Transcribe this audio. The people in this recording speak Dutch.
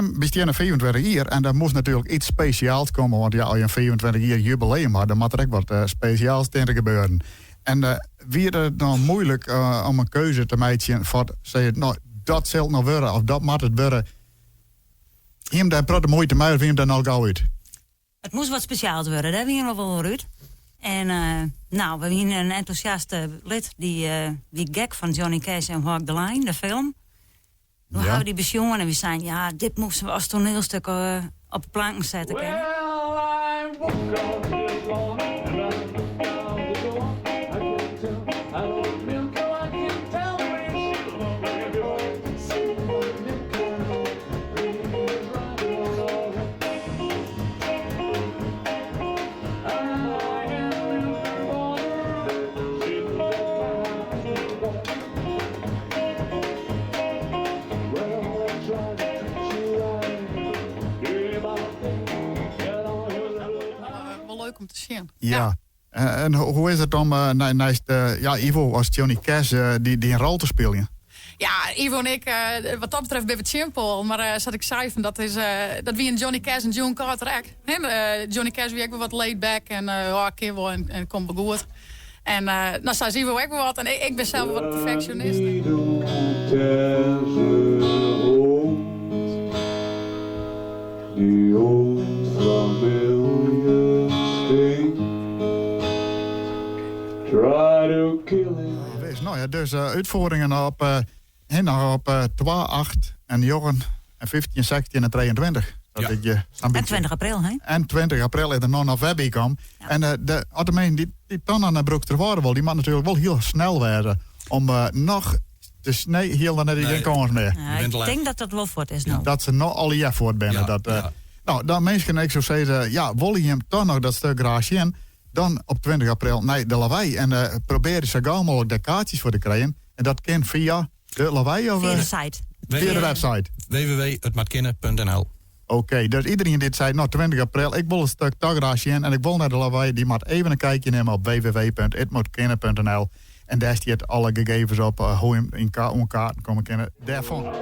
Jim bestaat 24 jaar en daar moest natuurlijk iets speciaals komen. Want ja, als je een 24 jaar jubileum had, dan moet er ook wat speciaals tegen gebeuren. En wie het dan moeilijk om een keuze te maken van zeggen, nou, dat zal nog worden of dat moet het worden. Hem daar praat de moeite mee, of hem dan al gauw uit. Het moest wat speciaals worden, daar wie nog wel uit. En we hebben een enthousiaste lid die gek van Johnny Cash en Walk the Line, de film. We hebben die besjongen en we zijn, ja, dit moesten we als toneelstuk op de planken zetten. Om te zien. Ja. En hoe is het om naast Ivo als Johnny Cash die een rol te spelen? Ja, Ivo en ik, wat dat betreft ben het simpel. Maar zat ik zei van dat wie een Johnny Cash en June Carter ook. Johnny Cash wie ook wel wat laid back en keer wel en komt wel goed. En nou zei Ivo ook wel wat en ik ben zelf wat perfectionist. Nou ja, dus uitvoeringen op 2, 8 en Jorgen en 15, 16 en 23. Dat ja. En 20 april, hè? En 20 april is er nog webby kwam. Ja. En de algemeen die dan aan de broek te worden wil, die moet natuurlijk wel heel snel worden om nog te snel heel naar die geen kans meer. Ja, ik denk dat dat wel voort is nou. Dat ze nog al jaar voort binnen. Ja, Nou, dan mensen ik zo zeggen, ja, wil je hem toch nog dat stuk garage in? Dan op 20 april, nee, de lawaai. En probeer zo gauw mogelijk de kaartjes voor te krijgen. En dat kan via de lawaai of... Via de site. Via de website. www.hetmatkinnen.nl. Oké, dus iedereen dit zei, nou 20 april, ik wil een stuk garage in en ik wil naar de lawaai. Die moet even een kijkje nemen op www.hetmatkinnen.nl. En daar staat alle gegevens op hoe je in kaart komen kennen daarvan.